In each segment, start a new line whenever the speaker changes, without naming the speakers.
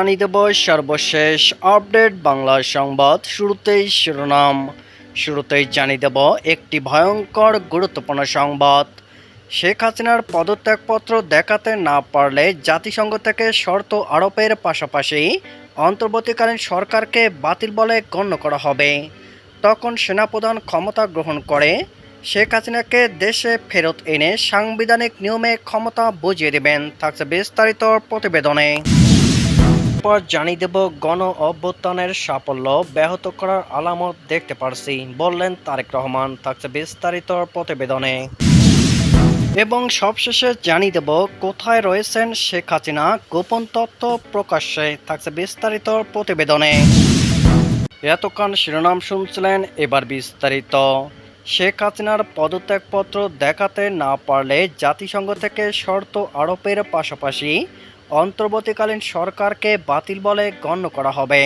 জানিয়ে দেব সর্বশেষ আপডেট বাংলা সংবাদ। শুরুতেই জানিয়ে দেব একটি ভয়ঙ্কর গুরুত্বপূর্ণ সংবাদ। শেখ হাসিনার পদত্যাগপত্র দেখাতে না পারলে জাতিসংঘ থেকে শর্ত আরোপের পাশাপাশি অন্তর্বর্তীকালীন সরকারকে বাতিল বলে গণ্য করা হবে। তখন সেনাপ্রধান ক্ষমতা গ্রহণ করে শেখ হাসিনাকে দেশে ফেরত এনে সাংবিধানিক নিয়মে ক্ষমতা বুঝিয়ে দেবেন। থাকছে বিস্তারিত প্রতিবেদনে। পর জানিয়ে দেব গণ অভ্যুত্থানের সাফল্য ব্যাহত করার আলামত দেখতে পারছি বললেন তারেক রহমান। থাকছে বিস্তারিত প্রতিবেদনে। এবং সবশেষে জানিয়ে দেব কোথায় রয়েছেন শেখ হাসিনা, গোপন তথ্য প্রকাশ্যে। থাকছে বিস্তারিত প্রতিবেদনে। এতক্ষণ শিরোনাম শুনছিলেন, এবার বিস্তারিত। শেখ হাসিনার পদত্যাগপত্র দেখাতে না পারলে জাতিসংঘ থেকে শর্ত আরোপের পাশাপাশি অন্তর্বর্তীকালীন সরকারকে বাতিল বলে গণ্য করা হবে।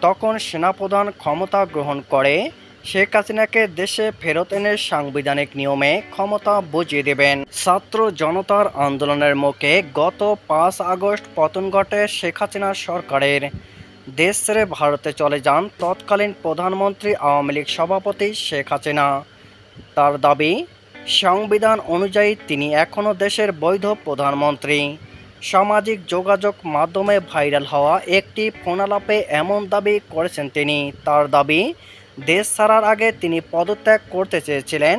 তখন সেনাপ্রধান ক্ষমতা গ্রহণ করে শেখ হাসিনাকে দেশে ফেরত এনে সাংবিধানিক নিয়মে ক্ষমতা বুঝিয়ে দেবেন। ছাত্র জনতার আন্দোলনের মুখে গত 5 আগস্ট পতন ঘটে শেখ হাসিনার সরকারের। দেশ ছেড়ে ভারতে চলে যান তৎকালীন প্রধানমন্ত্রী আওয়ামী লীগ সভাপতি শেখ হাসিনা। তার দাবি, সংবিধান অনুযায়ী তিনি এখনও দেশের বৈধ প্রধানমন্ত্রী। সামাজিক যোগাযোগ মাধ্যমে ভাইরাল হওয়া একটি ফোনালাপে এমন দাবি করেছেন তিনি। তার দাবি, দেশ ছাড়ার আগে তিনি পদত্যাগ করতে চেয়েছিলেন,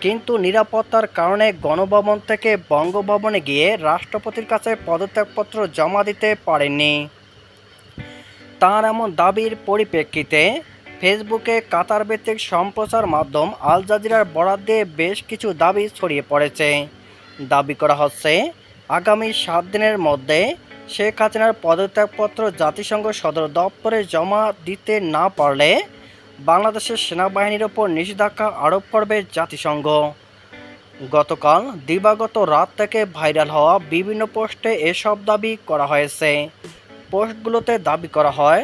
কিন্তু নিরাপত্তার কারণে গণভবন থেকে বঙ্গভবনে গিয়ে রাষ্ট্রপতির কাছে পদত্যাগপত্র জমা দিতে পারেননি। তার এমন দাবির পরিপ্রেক্ষিতে ফেসবুকে কাতার ভিত্তিক সম্প্রচার মাধ্যম আল জাজিরার বরাত দিয়ে বেশ কিছু দাবি ছড়িয়ে পড়েছে। দাবি করা হচ্ছে, আগামী 7 দিনের মধ্যে শেখ হাসিনার পদত্যাগপত্র জাতিসংঘ সদর দপ্তরে জমা দিতে না পারলে বাংলাদেশের সেনাবাহিনীর ওপর নিষেধাজ্ঞা আরোপ করবে জাতিসংঘ। গতকাল দিবাগত রাত থেকে ভাইরাল হওয়া বিভিন্ন পোস্টে এসব দাবি করা হয়েছে। পোস্টগুলোতে দাবি করা হয়,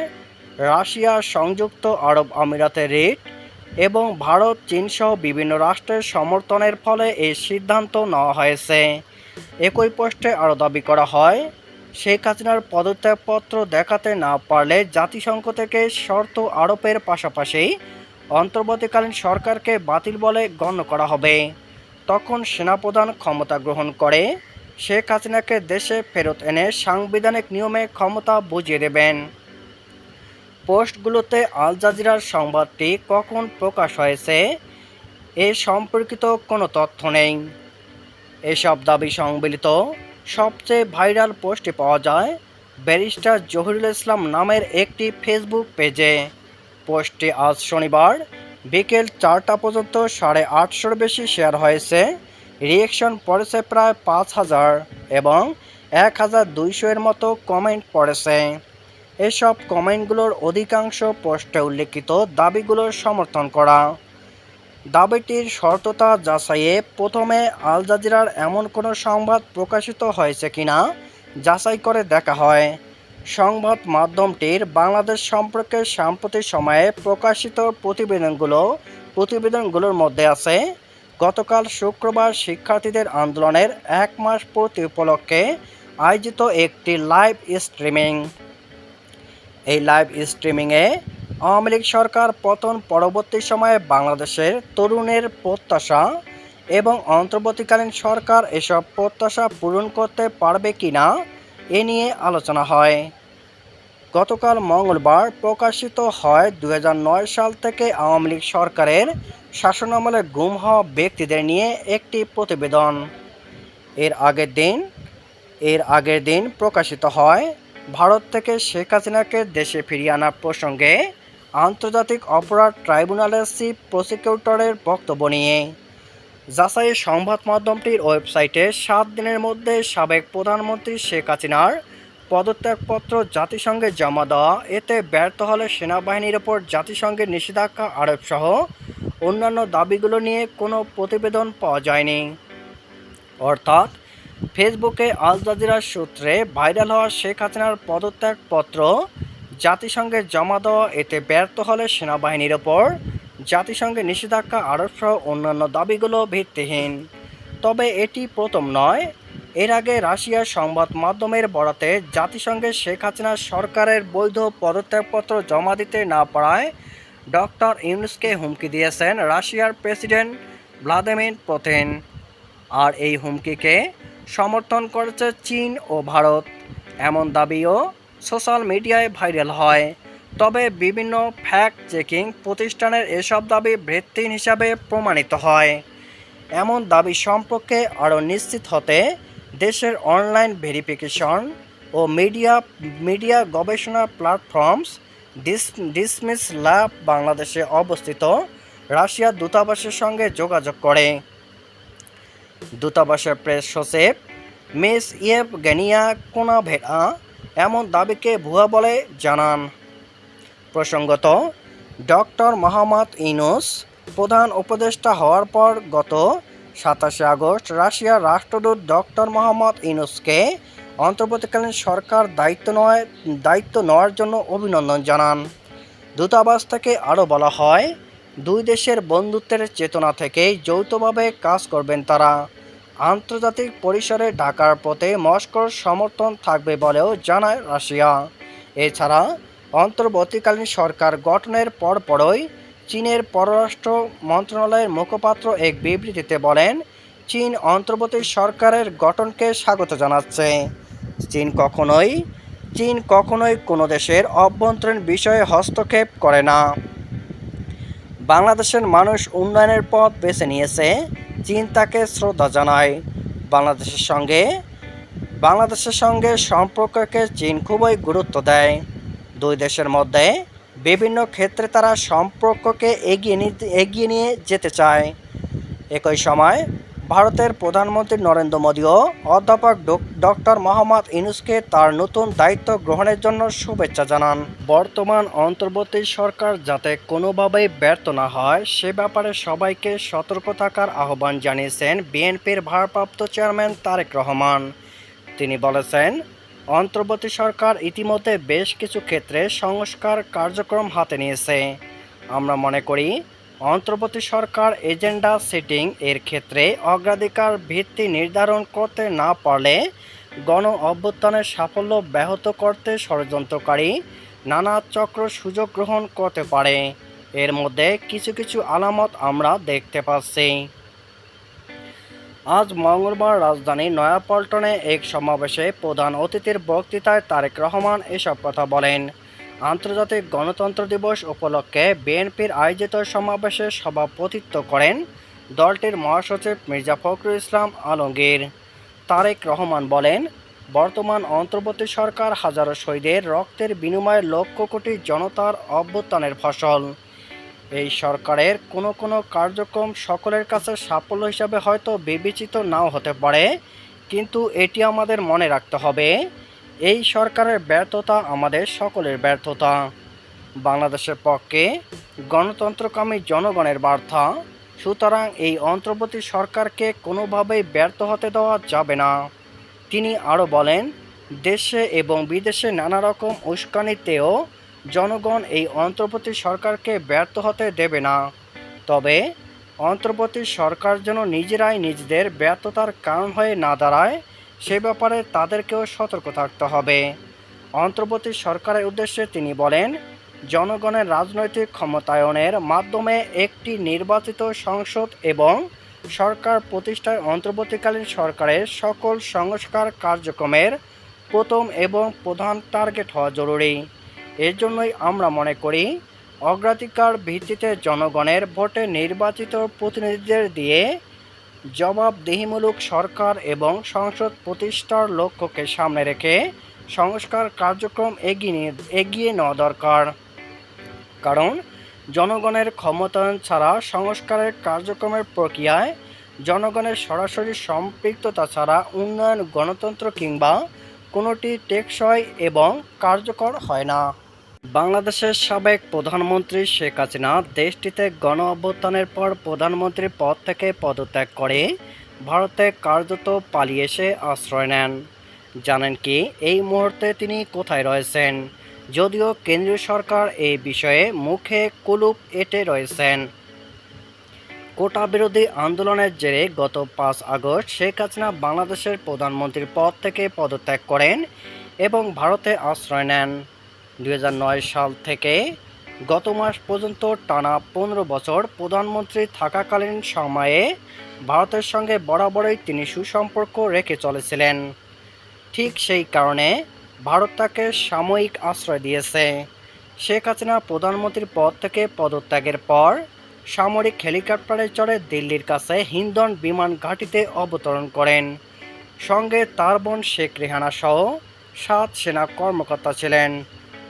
রাশিয়া, সংযুক্ত আরব আমিরাতের রিট এবং ভারত, চীনসহ বিভিন্ন রাষ্ট্রের সমর্থনের ফলে এই সিদ্ধান্ত নেওয়া হয়েছে। একই পোস্টে আরও দাবি করা হয়, শেখ হাসিনার পদত্যাগপত্র দেখাতে না পারলে জাতিসংঘ থেকে শর্ত আরোপের পাশাপাশি অন্তর্বর্তীকালীন সরকারকে বাতিল বলে গণ্য করা হবে। তখন সেনাপ্রধান ক্ষমতা গ্রহণ করে শেখ হাসিনাকে দেশে ফেরত এনে সাংবিধানিক নিয়মে ক্ষমতা বুঝিয়ে দেবেন। পোস্টগুলোতে আল জাজিরার সংবাদটি কখন প্রকাশ হয়েছে এ সম্পর্কিত কোনো তথ্য নেই। এসব দাবি সংবলিত সবচেয়ে ভাইরাল পোস্টটি পাওয়া যায় ব্যারিস্টার জহিরুল ইসলাম নামের একটি ফেসবুক পেজে। পোস্টটি আজ শনিবার বিকেল 4টা পর্যন্ত 850-এর বেশি শেয়ার হয়েছে। রিয়েকশন পড়েছে প্রায় 5000 এবং 1200-এর মতো কমেন্ট পড়েছে। এসব কমেন্টগুলোর অধিকাংশ পোস্টে উল্লেখিত দাবিগুলোর সমর্থন করা। দাবিটির সত্যতা যাচাইয়ে প্রথমে আল জাজিরার এমন কোনো সংবাদ প্রকাশিত হয়েছে কিনা যাচাই করে দেখা হয়। সংবাদ মাধ্যমটির বাংলাদেশ সম্পর্কে সাম্প্রতিক সময়ে প্রকাশিত প্রতিবেদনগুলোর মধ্যে আছে গতকাল শুক্রবার শিক্ষার্থীদের আন্দোলনের 1 মাস পূর্তি উপলক্ষে আয়োজিত একটি লাইভ স্ট্রিমিং। এই লাইভ স্ট্রিমিংয়ে আওয়ামী লীগ সরকার পতন পরবর্তী সময়ে বাংলাদেশের তরুণের প্রত্যাশা এবং অন্তর্বর্তীকালীন সরকার এসব প্রত্যাশা পূরণ করতে পারবে কিনা এ নিয়ে আলোচনা হয়। গতকাল মঙ্গলবার প্রকাশিত হয় 2009 সাল থেকে আওয়ামী লীগ সরকারের শাসনামলে গুম হওয়া ব্যক্তিদের নিয়ে একটি প্রতিবেদন। এর আগের দিন প্রকাশিত হয় ভারত থেকে শেখ হাসিনাকে দেশে ফিরিয়ে আনার প্রসঙ্গে আন্তর্জাতিক অপরাধ ট্রাইব্যুনালের চিফ প্রসিকিউটরের বক্তব্য নিয়ে। যাচাই সংবাদ মাধ্যমটির ওয়েবসাইটে 7 দিনের মধ্যে সাবেক প্রধানমন্ত্রী শেখ হাসিনার পদত্যাগপত্র জাতিসংঘে জমা দেওয়া, এতে ব্যর্থ হলে সেনাবাহিনীর ওপর জাতিসংঘের নিষেধাজ্ঞা আরোপসহ অন্যান্য দাবিগুলো নিয়ে কোনো প্রতিবেদন পাওয়া যায়নি। অর্থাৎ ফেসবুকে আল জাজিরার সূত্রে ভাইরাল হওয়া শেখ হাসিনার পদত্যাগপত্র জাতিসংঘে জমা দেওয়া, এতে ব্যর্থ হলে সেনাবাহিনীর ওপর জাতিসংঘের নিষেধাজ্ঞা আরোপসহ অন্যান্য দাবিগুলো ভিত্তিহীন। তবে এটি প্রথম নয়, এর আগে রাশিয়ার সংবাদ মাধ্যমের বরাতে জাতিসংঘে শেখ হাসিনা সরকারের বৈধ পদত্যাগপত্র জমা দিতে না পারায় ডক্টর ইউনূসকে হুমকি দিয়েছেন রাশিয়ার প্রেসিডেন্ট ভ্লাদিমির পুতিন। আর এই হুমকিকে সমর্থন করেছে চীন ও ভারত, এমন দাবিও সোশ্যাল মিডিয়ায় ভাইরাল হয়। তবে বিভিন্ন ফ্যাক্ট চেকিং প্রতিষ্ঠানের এসব দাবি ভিত্তিহীন হিসাবে প্রমাণিত হয়। এমন দাবি সম্পর্কে আরও নিশ্চিত হতে দেশের অনলাইন ভেরিফিকেশন ও মিডিয়া গবেষণা প্ল্যাটফর্মস ডিসমিস ল্যাব বাংলাদেশে অবস্থিত রাশিয়ার দূতাবাসের সঙ্গে যোগাযোগ করে। দূতাবাসের প্রেস সচিব মিস ইয়েভগেনিয়া কোনাভেরা এমন দাবিকে ভুয়া বলে জানান। প্রসঙ্গত, ডক্টর মোহাম্মদ ইউনূস প্রধান উপদেষ্টা হওয়ার পর গত 27 আগস্ট রাশিয়ার রাষ্ট্রদূত ডক্টর মোহাম্মদ ইউনূসকে অন্তর্বর্তীকালীন সরকার দায়িত্ব নেওয়ার জন্য অভিনন্দন জানান। দূতাবাস থেকে আরও বলা হয়, দুই দেশের বন্ধুত্বের চেতনা থেকেই যৌথভাবে কাজ করবেন তারা। আন্তর্জাতিক পরিসরে ঢাকার পথে মস্কোর সমর্থন থাকবে বলেও জানায় রাশিয়া। এছাড়া অন্তর্বর্তীকালীন সরকার গঠনের পরপরই চীনের পররাষ্ট্র মন্ত্রণালয়ের মুখপাত্র এক বিবৃতিতে বলেন, চীন অন্তর্বর্তী সরকারের গঠনকে স্বাগত জানাচ্ছে। চীন কখনোই কোনো দেশের অভ্যন্তরীণ বিষয়ে হস্তক্ষেপ করে না। বাংলাদেশের মানুষ উন্নয়নের পথ বেছে নিয়েছে, চীন তাকে শ্রদ্ধা জানায়। বাংলাদেশের সঙ্গে সম্পর্ককে চীন খুবই গুরুত্ব দেয়। দুই দেশের মধ্যে বিভিন্ন ক্ষেত্রে তারা সম্পর্ককে এগিয়ে নিয়ে যেতে চায়। একই সময় ভারতের প্রধানমন্ত্রী নরেন্দ্র মোদীও অধ্যাপক ডক্টর মোহাম্মদ ইউনূসকে তার নতুন দায়িত্ব গ্রহণের জন্য শুভেচ্ছা জানান। বর্তমান অন্তর্বর্তী সরকার যাতে কোনোভাবেই ব্যর্থ না হয় সে ব্যাপারে সবাইকে সতর্ক থাকার আহ্বান জানিয়েছেন বিএনপির ভারপ্রাপ্ত চেয়ারম্যান তারেক রহমান। তিনি বলেছেন, অন্তর্বর্তী সরকার ইতিমধ্যে বেশ কিছু ক্ষেত্রে সংস্কার কার্যক্রম হাতে নিয়েছে। আমরা মনে করি অন্তর্বর্তী সরকার এজেন্ডা সেটিং এর ক্ষেত্রে অগ্রাধিকার ভিত্তি নির্ধারণ করতে না পারলে গণ অভ্যুত্থানের সাফল্য ব্যাহত করতে ষড়যন্ত্রকারী নানা চক্র সুযোগ গ্রহণ করতে পারে। এর মধ্যে কিছু কিছু আলামত আমরা দেখতে পাচ্ছি। আজ মঙ্গলবার রাজধানীর নয়াপল্টনে এক সমাবেশে প্রধান অতিথির বক্তৃতায় তারেক রহমান এসব কথা বলেন। আন্তর্জাতিক গণতন্ত্র দিবস উপলক্ষে বিএনপির আয়োজিত সমাবেশে সভাপতিত্ব করেন দলটির মহাসচিব মির্জা ফখরুল ইসলাম আলমগীর। তারেক রহমান বলেন, বর্তমান অন্তর্বর্তী সরকার হাজারো শহীদের রক্তের বিনিময়ে লক্ষ কোটি জনতার অভ্যুত্থানের ফসল। এই সরকারের কোনো কার্যক্রম সকলের কাছে সাফল্য হিসাবে হয়তো বিবেচিত নাও হতে পারে, কিন্তু এটি আমাদের মনে রাখতে হবে, এই সরকারের ব্যর্থতা আমাদের সকলের ব্যর্থতা। বাংলাদেশের পক্ষে গণতন্ত্রকামী জনগণের বার্তা। সুতরাং এই অন্তর্বর্তী সরকারকে কোনোভাবেই ব্যর্থ হতে দেওয়া যাবে না। তিনি আরও বলেন, দেশে এবং বিদেশে নানা রকম উস্কানিতেও জনগণ এই অন্তর্বর্তী সরকারকে ব্যর্থ হতে দেবে না। তবে অন্তর্বর্তী সরকার যেন নিজেরাই নিজেদের ব্যর্থতার কারণ হয়ে না দাঁড়ায় সে ব্যাপারে তাদেরকেও সতর্ক থাকতে হবে। অন্তর্বর্তী সরকারের উদ্দেশ্যে তিনি বলেন, জনগণের রাজনৈতিক ক্ষমতায়নের মাধ্যমে একটি নির্বাচিত সংসদ এবং সরকার প্রতিষ্ঠায় অন্তর্বর্তীকালীন সরকারের সকল সংস্কার কার্যক্রমের প্রথম এবং প্রধান টার্গেট হওয়া জরুরি। এর জন্যই আমরা মনে করি অগ্রাধিকার ভিত্তিতে জনগণের ভোটে নির্বাচিত প্রতিনিধিদের দিয়ে জবাবদিহিমূলক সরকার এবং সংসদ প্রতিষ্ঠার লক্ষ্যকে সামনে রেখে সংস্কার কার্যক্রম এগিয়ে নেওয়া দরকার। কারণ জনগণের ক্ষমতায়ন ছাড়া সংস্কারের কার্যক্রমের প্রক্রিয়ায় জনগণের সরাসরি সম্পৃক্ততা ছাড়া উন্নয়ন, গণতন্ত্র কিংবা কোনোটি টেকসই এবং কার্যকর হয় না। বাংলাদেশের সাবেক প্রধানমন্ত্রী শেখ হাসিনা দেশটিতে গণ অভ্যুত্থানের পর প্রধানমন্ত্রীর পদ থেকে পদত্যাগ করে ভারতে কার্যত পালিয়ে এসে আশ্রয় নেন। জানেন কি এই মুহূর্তে তিনি কোথায় রয়েছেন? যদিও কেন্দ্রীয় সরকার এই বিষয়ে মুখে কুলুপ এঁটে রয়েছেন। কোটা বিরোধী আন্দোলনের জেরে গত ৫ আগস্ট শেখ হাসিনা বাংলাদেশের প্রধানমন্ত্রীর পদ থেকে পদত্যাগ করেন এবং ভারতে আশ্রয় নেন। ২০০৯ সাল থেকে গত মাস পর্যন্ত টানা ১৫ বছর প্রধানমন্ত্রী থাকাকালীন সময়ে ভারতের সঙ্গে বরাবরই তিনি সুসম্পর্ক রেখে চলেছিলেন। ঠিক সেই কারণে ভারত তাকে সাময়িক আশ্রয় দিয়েছে। শেখ হাসিনা প্রধানমন্ত্রীর পদ থেকে পদত্যাগের পর সামরিক হেলিকপ্টারে চড়ে দিল্লির কাছে হিন্ডন বিমান ঘাঁটিতে অবতরণ করেন। সঙ্গে তার বোন শেখ রেহানা সহ ৭ সেনা কর্মকর্তা ছিলেন।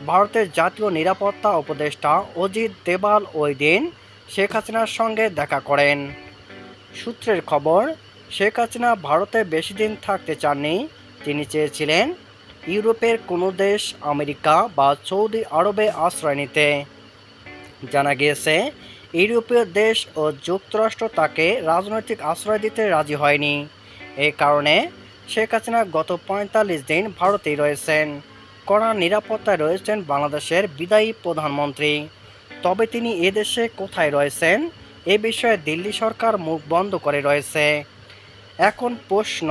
ভারতের জাতীয় নিরাপত্তা উপদেষ্টা অজিত দেবাল ওই দিন শেখ হাসিনার সঙ্গে দেখা করেন। সূত্রের খবর, শেখ হাসিনা ভারতে বেশি দিন থাকতে চাননি। তিনি চেয়েছিলেন ইউরোপের কোনো দেশ, আমেরিকা বা সৌদি আরবে আশ্রয় নিতে। জানা গিয়েছে ইউরোপীয় দেশ ও যুক্তরাষ্ট্র তাকে রাজনৈতিক আশ্রয় দিতে রাজি হয়নি। এই কারণে শেখ হাসিনা গত ৪৫ দিন ভারতেই রয়েছেন। কড়া নিরাপত্তায় রয়েছেন বাংলাদেশের বিদায়ী প্রধানমন্ত্রী। তবে তিনি এদেশে কোথায় রয়েছেন এ বিষয়ে দিল্লি সরকার মুখ বন্ধ করে রয়েছে। এখন প্রশ্ন,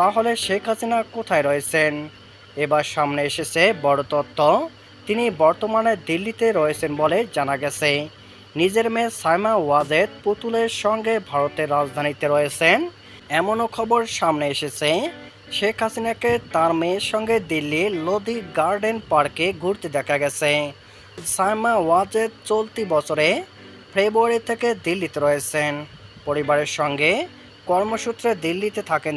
তাহলে শেখ হাসিনা কোথায় রয়েছেন? এবার সামনে এসেছে বড় তথ্য। তিনি বর্তমানে দিল্লিতে রয়েছেন বলে জানা গেছে। নিজের মেয়ে সাইমা ওয়াজেদ পুতুলের সঙ্গে ভারতের রাজধানীতে রয়েছেন। এমনও খবর সামনে এসেছে শেখ হাসিনাকে তার মেয়ের সঙ্গে দিল্লির লোধি গার্ডেন পার্কে ঘুরতে দেখা গেছে। সাইমা ওয়াজেদ চলতি বছরে ফেব্রুয়ারি থেকে দিল্লিতে রয়েছেন। পরিবারের সঙ্গে কর্মসূত্রে দিল্লিতে থাকেন।